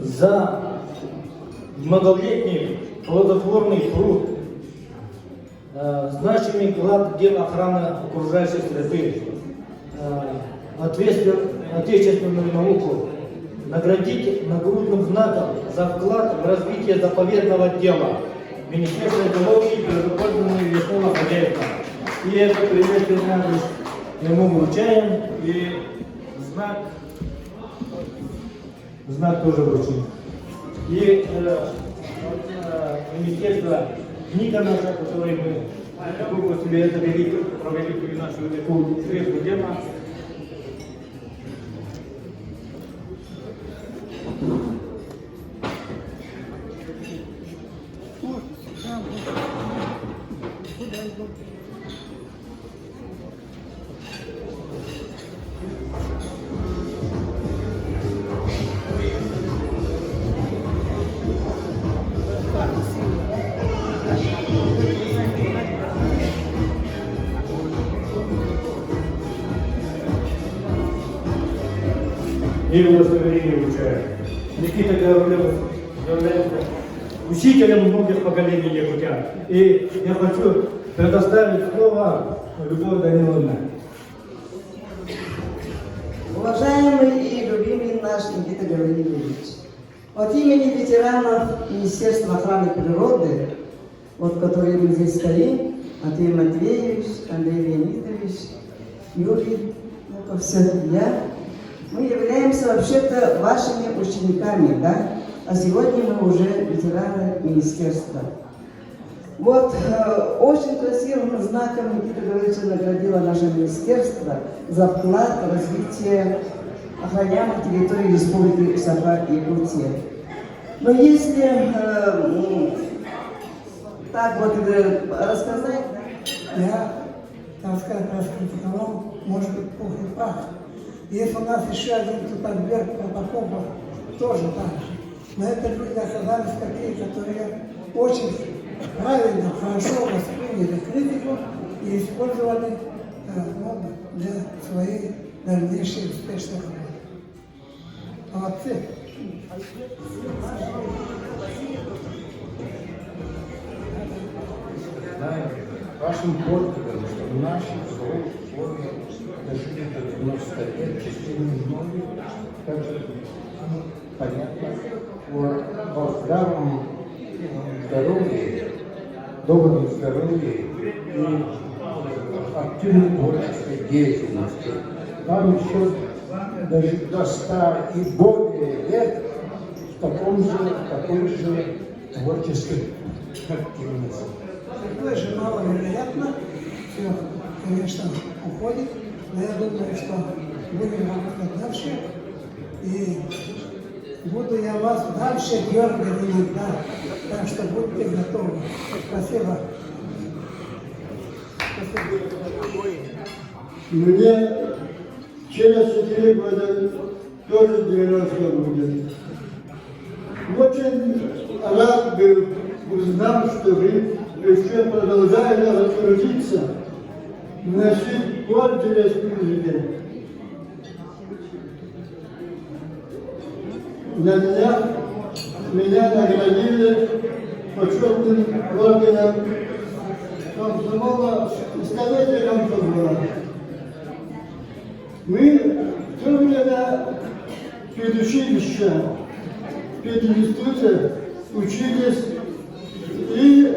за многолетний плодотворный труд, значимый вклад в дело охраны окружающей среды, отечественную науку, наградить нагрудным знаком за вклад в развитие заповедного дела Министерства экологии и природопользования и лесного хозяйства. И это приветственный адрес ему вручаем, и знак тоже вручим. И Министерство Ника наша, которое мы такую себе это провели нашу такую среднюю тему. И удостоверение вручаю. Никита Гаврилов является учителем многих поколений якутян. И я хочу предоставить слово Любовь Даниловне. Уважаемый и любимый наш Никита Гаврилович, от имени ветеранов Министерства охраны природы, вот которые мы здесь стоим, Андрей Матвеевич, Андрей Леонидович, Юрий, это все я, мы являемся вообще-то вашими учениками, да? А сегодня мы уже ветераны министерства. Вот очень красивым знаком Никита Гаврилович наградило наше министерство за вклад в развитие охраняемых территорий Республики Саха-Якутия. Но если так вот рассказать, я, так сказать, раскритиковал, может быть, пух и прах. Есть у нас еще один Тутанберг Протопопов, тоже так же. Но это люди оказались такие, которые очень правильно, хорошо восприняли критику и использовали для своей дальнейшей успешной работы. Молодцы! Вашим подвигом, что наши формы дожили до 90 лет, частично многие, как понятно, о здравом здоровье, добром здоровье и активной творческой деятельности. Нам еще даже до 100 и более лет в такой же творческой активности. Такое же маловероятно, все, конечно, уходит, но я думаю, что будем работать дальше, и буду я вас дальше дергать иногда, так что будьте готовы. Спасибо. Мне через 4 года тоже 90 будет. Очень рад был узнать, что вы еще продолжаете трудиться, вносить пользу республике. Меня наградили почетным орденом комсомола, столетия комсомола. Мы в то время в педучилище, в пединституте учились и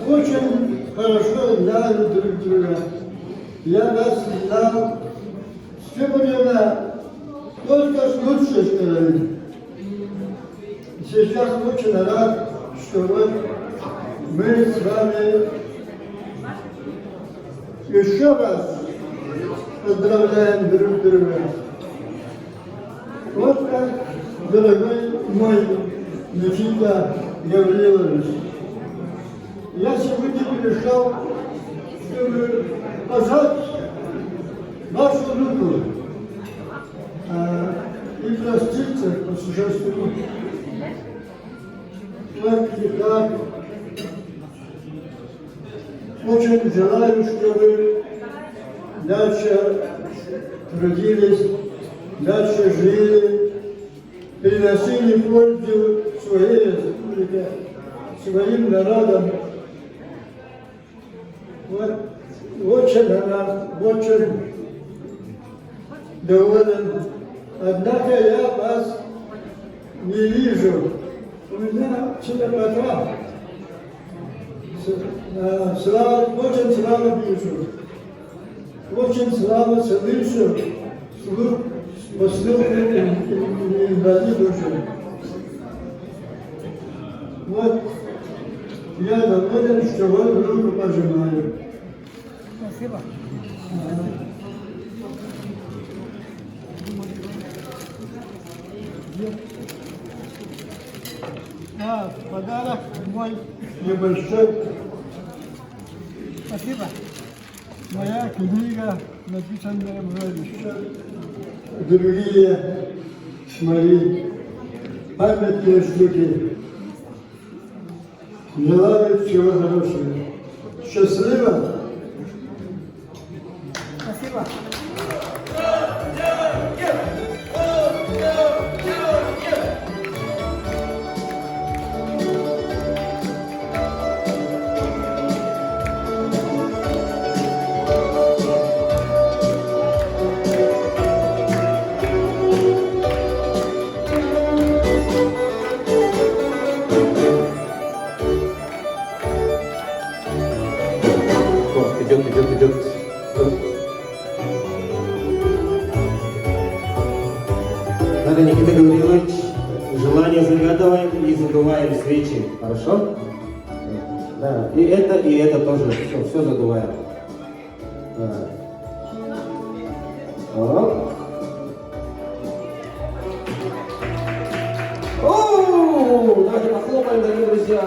очень хорошо знали друг друга. Я вас знал все время только с лучшей стороны. Сейчас очень рад, что вот мы с вами еще раз поздравляем друг друга. Вот как, дорогой мой Никита Гаврилович, я сегодня пришел, чтобы пожать вашу руку и проститься по существу. Так, очень желаю, чтобы дальше трудились, дальше жили приносили пользу своей республике, своим народам. Вот, очень доволен. Однако я вас не вижу. У меня слепота. Очень слабо вижу. Очень слабо слышу. По слуху инвалид уже. Вот я доволен, что вот руку пожимаю. Спасибо. Подарок мой. Небольшой. Спасибо. Моя книга, написанная мною. Другие мои памятные штуки. Желаю всего хорошего. Счастливо! Спасибо. Идет. Надо, Никита Гаврилович, желание загадываем и задуваем свечи. Хорошо? Да. И это тоже. Все задуваем. Да. Оп. О, давайте похлопаем, дорогие друзья.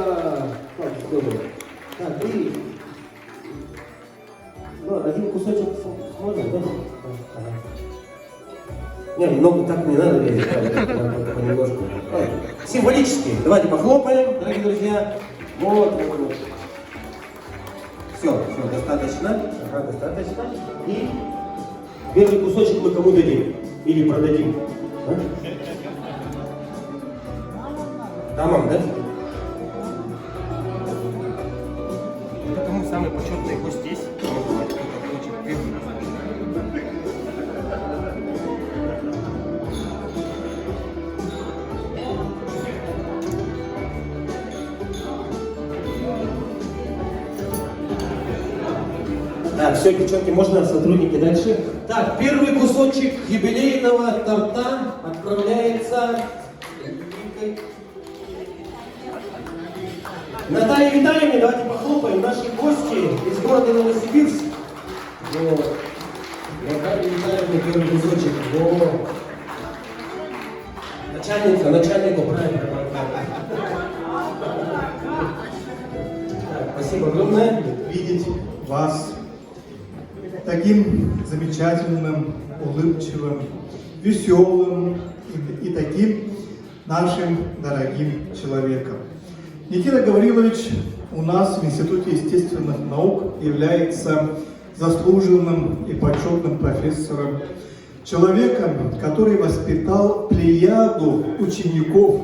Так, здорово. Так, и... Ну, один кусочек можно, да? Ага. Не, много так не надо резать, понемножку. Символически. Давайте похлопаем, дорогие друзья. Вот. Все, достаточно. Ага, достаточно. И первый кусочек мы кому дадим? Или продадим? А? Дамам, да? Кому самый почетный гость здесь? Так, все, девчонки, можно сотрудники дальше? Так, первый кусочек юбилейного торта отправляется Наталья Витальевна, давайте похлопаем, наши гости из города Новосибирск. Вот. Наталья Витальевна, первый кусочек. Вот. Начальнику, правильно. Так, спасибо огромное. Видеть вас таким замечательным, улыбчивым, веселым и таким нашим дорогим человеком. Никита Гаврилович у нас в Институте естественных наук является заслуженным и почетным профессором, человеком, который воспитал плеяду учеников.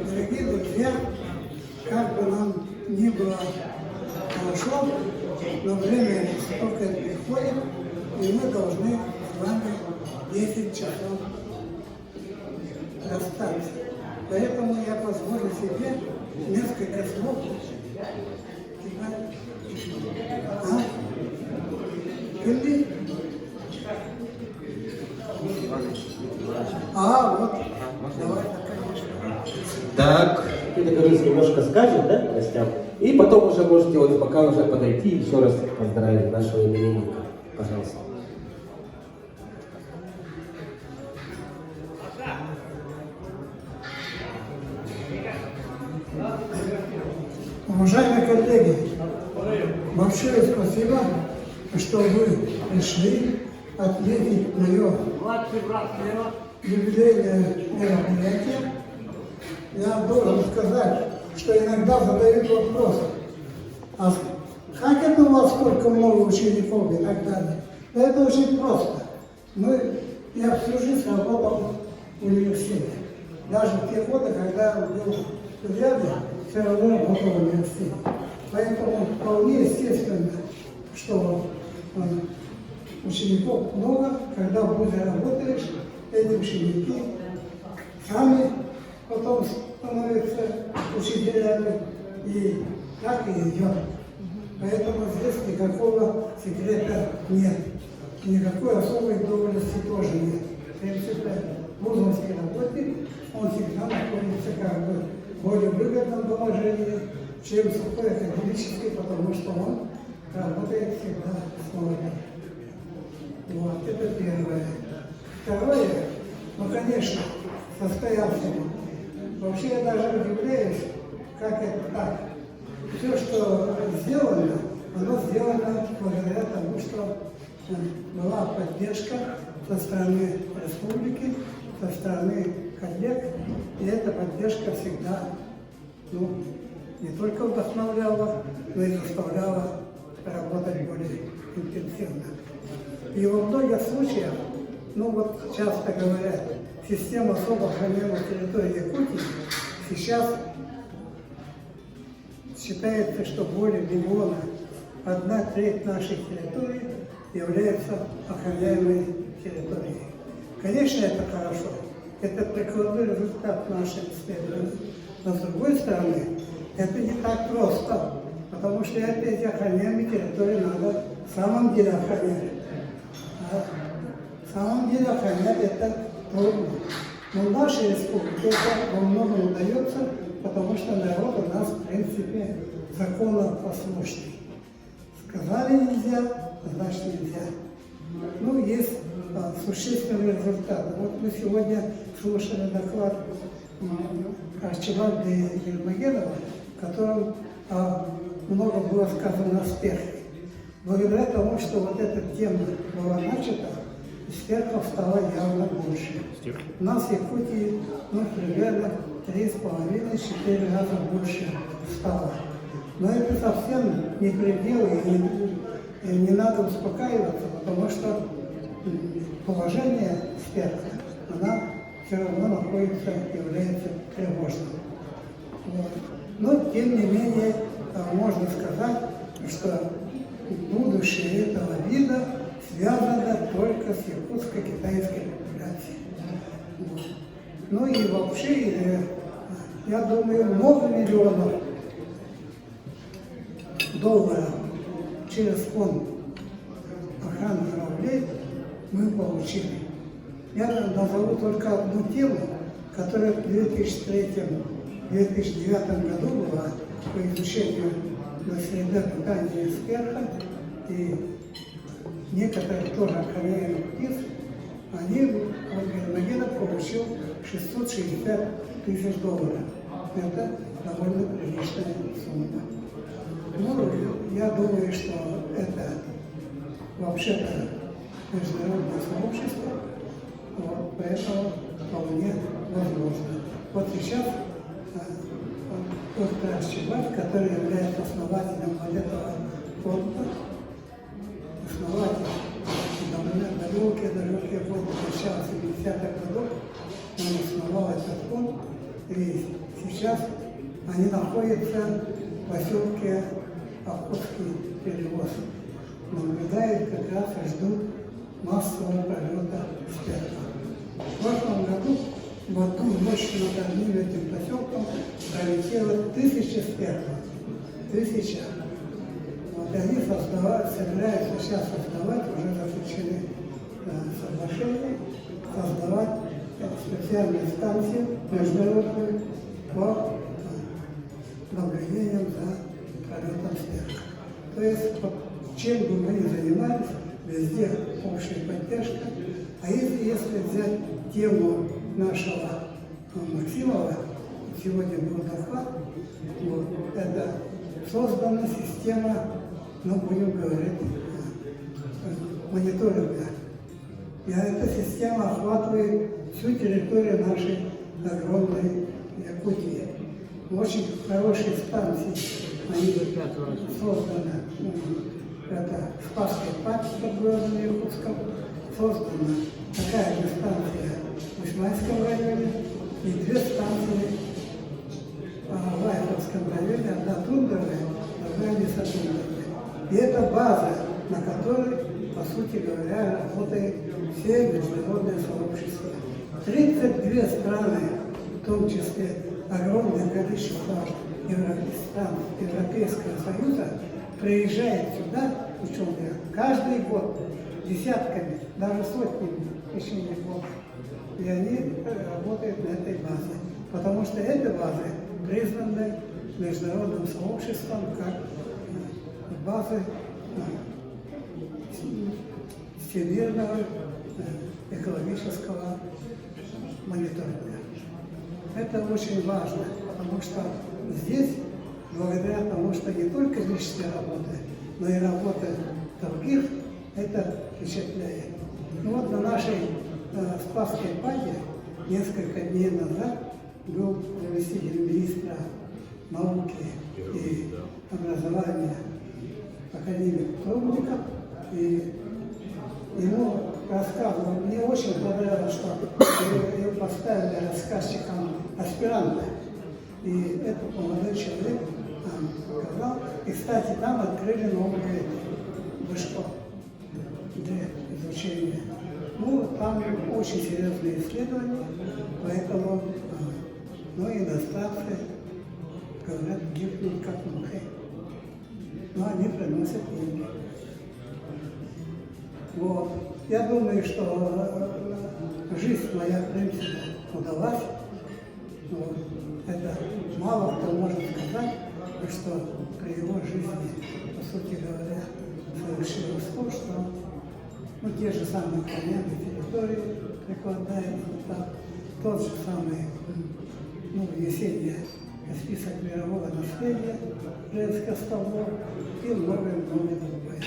Дорогие друзья, как бы нам ни было хорошо, но время только приходит, и мы должны с вами 10 часов расстаться. Поэтому я позволю себе несколько слов. Или? Вот. Давай, конечно. Так, Никита Гаврилович немножко скажет, да, гостям? И потом уже можете вот пока уже подойти и еще раз поздравить нашего именинника. Пожалуйста. Уважаемые коллеги, большое спасибо, что вы пришли отметить мое юбилейное мероприятие. Я должен сказать, что иногда задают вопрос, а как это у вас столько много учеников и так далее? Да это очень просто. Я всю жизнь работал в университете. Даже в те годы, когда был студентом, все равно работал в университете. Поэтому вполне естественно, что учеников много, когда в вузе работаешь, эти ученики сами потом становятся учителями, и так и идет. Поэтому здесь никакого секрета нет. Никакой особой доблести тоже нет. В принципе, вузовский работник, он всегда находится как бы в более выгодном положении, чем сухой академический, потому что он работает всегда с молодым. Вот, это первое. Второе, конечно, состоялся. Вообще я даже удивляюсь, как это так. Все, что сделано, оно сделано благодаря тому, что была поддержка со стороны республики, со стороны коллег, и эта поддержка всегда не только вдохновляла, но и заставляла работать более интенсивно. И во многих случаях, часто говорят, система особо охраняемой территории Якутии сейчас считается, что более миллиона, 1/3 нашей территории является охраняемой территорией. Конечно, это хорошо, это прикладной результат наших исследований. Но с другой стороны, это не так просто, потому что эти охраняемые территории надо в самом деле охранять. В самом деле охранять это трудно. Но в нашей республике это во многом удается, потому что народ у нас, в принципе, законопослушный. Сказали нельзя, значит нельзя. Есть существенный результат. Вот мы сегодня слушали доклад Арчибальда Ермогенова, в котором много было сказано о сперхе. Благодаря тому, что вот эта тема была начата, сперхов стало явно больше. У нас в Якутии примерно 3,5-4 раза больше стало. Но это совсем не предел, и не надо успокаиваться, потому что положение сперха, она все равно находится, является тревожным. Вот. Но, тем не менее, можно сказать, что будущее этого вида связано только с якутско-китайской популяцией. Вот. И вообще, я думаю, много миллионов долларов через фонд охраны журавлей мы получили. Я назову только одну тему, которая в 2003-2009 году была по изучению на среды питания сперха, и некоторых тоже охраняемых птиц, Ермогенов получил $660 тысяч. Это довольно приличная сумма. Я думаю, что это вообще-то международное сообщество, поэтому вполне возможно. Вот сейчас доктор Арчибальд, который является основателем вот этого фонда, основатель довольно далекие годы, начала 70-х годов, он основал этот фонд, и сейчас они находятся в поселке Охотский перевоз. Наблюдают как раз и ждут массового пролета сперха. В прошлом году в одну ночь над одним этим поселком пролетело 1000 сперхов. 1000. Вот они собираются сейчас создавать, уже заключены соглашения, создавать специальную станцию международную по наблюдениям за пролетом сперха. То есть, чем бы мы ни занимались, везде общая поддержка. А если взять тему нашего Максимова, сегодня был доклад, это создана система, ну, будем говорить, мониторинга. И эта система охватывает всю территорию нашей огромной Якутии. Очень хорошие станции, они созданы. Это Спасская Пать под городом Якутском, создана такая же станция в Ушманском районе и 2 станции в Лайфовском районе, одна тундровая, другая лесотундровая. И это база, на которой, по сути говоря, работает все международное сообщество. 32 страны, в том числе огромное количество Европейского Союза, приезжает сюда ученые каждый год десятками, даже сотнями в течение года. И они работают на этой базе, потому что эта база признана международным сообществом как база всемирного экологического мониторинга. Это очень важно, потому что здесь, благодаря тому, что не только личная работа, но и работа других, это впечатляет. Ну вот на нашей Спасской Пате несколько дней назад был заместитель министра науки и образования академик Трубников, и ему рассказывал, мне очень понравилось, что его поставили рассказчиком аспиранта. И этот молодой человек сказал, и, кстати, там открыли новую вышку для изучения. Ну, там очень серьезные исследования, поэтому, ну, иностранцы говорят, гибнут как мухи. Но они приносят деньги. Вот. Я думаю, что жизнь моя, в принципе, удалась. Вот. Это мало кто может сказать, что при его жизни, по сути говоря, совершилось то, что ну, те же самые планеты территории прикладает, тот же самый, ну, внесение в список мирового наследия женских столов и многое-многое другое.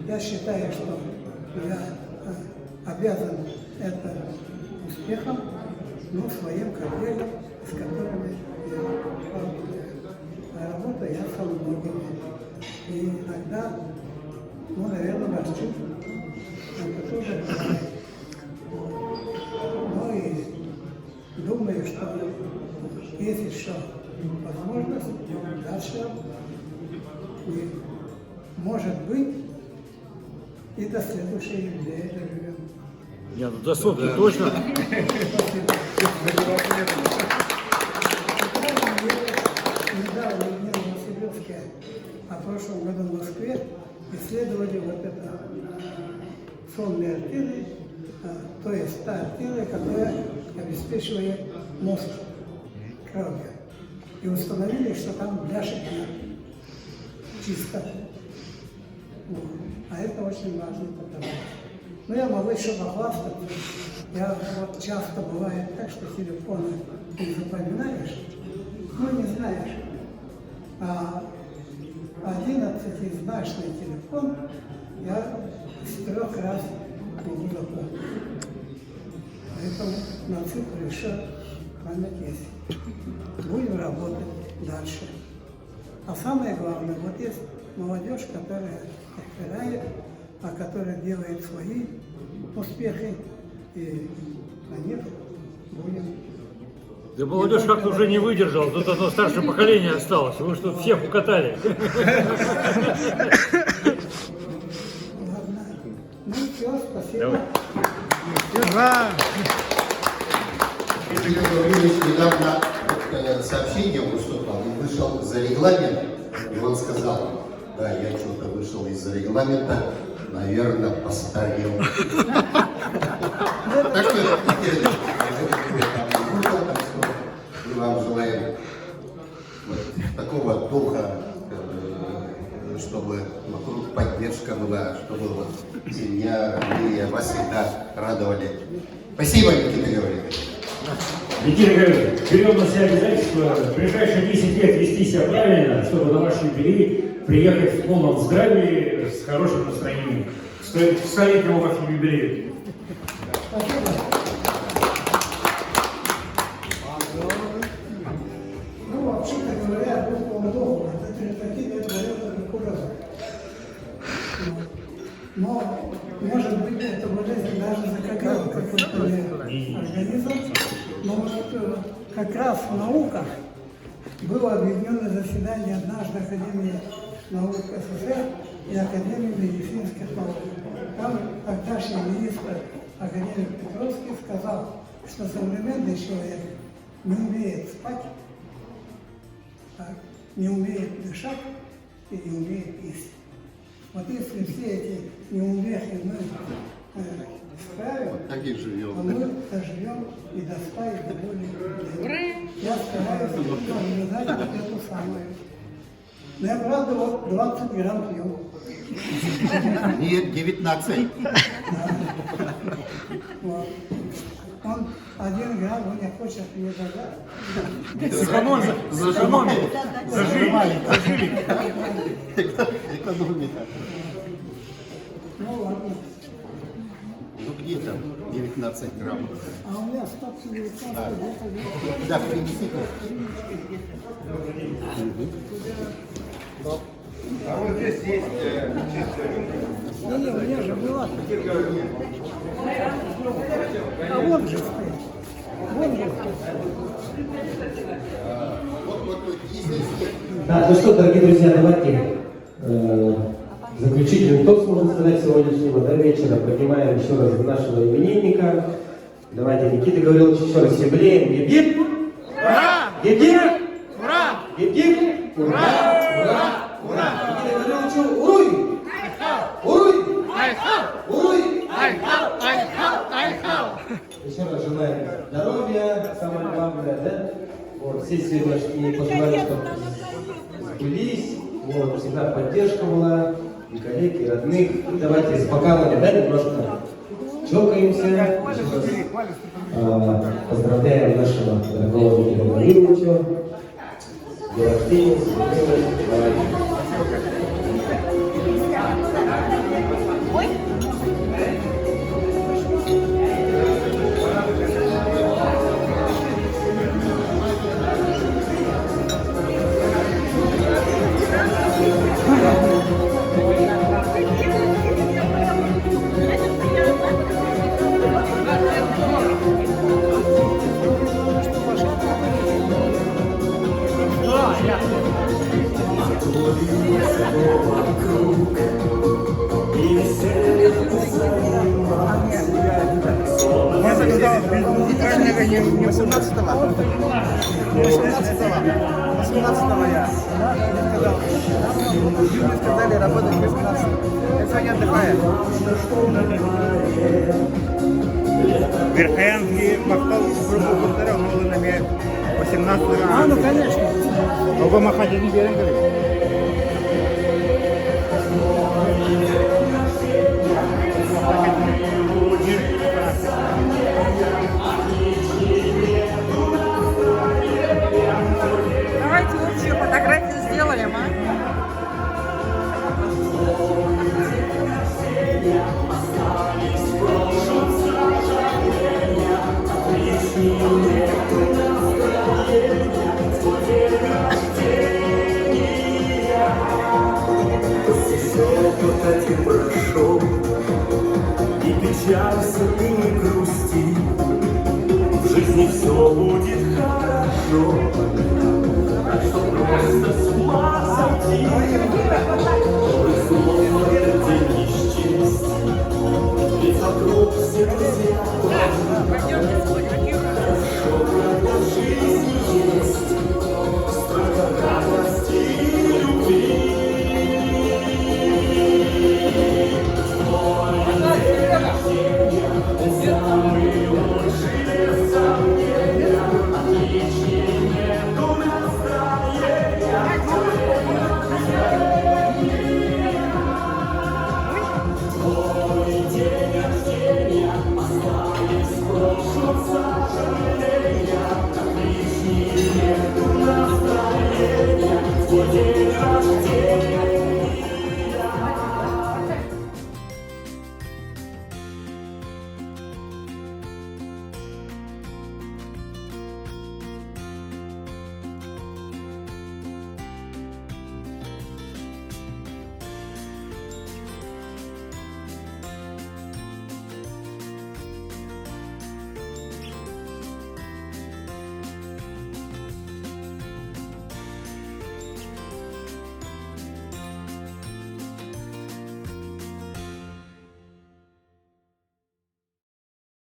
Я считаю, что я обязан это успехом, но своим коллегам, с которыми я работаю. А работаю я со многими. И иногда, ну, наверное, ворчу. Это тоже бывает. Ну и думаю, что есть еще возможность дальше. И, может быть, и до следующей недели доживем. Я до сотни точно. Недавно в Новосибирске, а в прошлом году в Москве исследовали вот это сонные артерии, то есть та артерия, которая обеспечивает мозг кровью. И установили, что там бляшек нет. Чисто. Вот. А это очень важный показатель. Но я могу еще похвастаться. Я вот часто бывает так, что телефоны не запоминаешь, ну не знаешь. А 11-значный телефон я с 3 раз могу запомнить. Поэтому на цифры еще память есть. Будем работать дальше. А самое главное, вот есть молодежь, которая играет, а которая делает свои успехи, и на них будем. Да молодежь как-то уже не выдержала, тут одно старшее поколение осталось, вы что, всех укатали. Ладно. Ну все, спасибо. Игорь Гаврилович недавно сообщение выступал, он вышел за регламент, и он сказал, да, я что-то вышел из-за регламента, наверное, постарел. Так что, мы вам желаем такого духа, чтобы вокруг поддержка была, чтобы вот семья, родные вас всегда радовали. Спасибо, Никита Георгиевич. Никита Гаврилович, берем на себя обязательство в ближайшие 10 лет вести себя правильно, чтобы на ваш юбилей приехать в полном здравии, с хорошим настроением, к столетнему вашему юбилею. Ну, вообще-то говоря, буква договора, это такие договоры. Но, может быть, это болезнь даже закрепила какой-то организм. Но вот как раз в науках было объединенное заседание однажды Академии наук СССР и Академии медицинских наук. Там тогдашний министр академик Петровский сказал, что современный человек не умеет спать, не умеет дышать и не умеет есть. Вот если все эти неумехи мы справим, то мы доживем и до 100, и до более лет. Я стараюсь наблюдать вот эту самую. Но я, правда, вот 20 грамм пью. Нет, 19. Вот. Он 1 грамм, он не хочет мне дать. Экономит. Ну ладно. Ну где там 19 грамм? А у меня 119 где-то. Да, принеси. А вот здесь есть Да не, у меня же была. А вон же стоит. Вон же Да, ну что, дорогие друзья, давайте заключительный тост, можно сказать, сегодняшнего вечера. Поднимаем еще раз нашего именинника. Давайте, Никита Гаврилович, еще раз все блеем. Гиб-гиб! Ура! Гиб-гиб! Ура! Гиб-гиб! Ура! Ура! Ура! Никита Гавриловичу, уруй! Уруй! Уруй! Еще раз желаем здоровья, самое главное, да? Вот, все сегодняшние пожелания, чтобы сбылись, вот, всегда поддержка была, и коллег, и родных. И давайте с бокалами, да, немножко чокаемся. Поздравляем нашего дорогого Никиту Гавриловича. День рождения, сказали работать 18. Я сегодня отдыхаю. Верхоянский махал группу повторял новыми 18 раз. А, ну конечно. Оба махали не берем, говорит. Давайте общую фотографию сделаем, а? Прошел, и печалься, ты не грусти, в жизни все будет хорошо, так что просто с ума сойти, день несчастья, ведь вокруг все друзья, хорошо, когда в жизни есть столько радости и любви. It's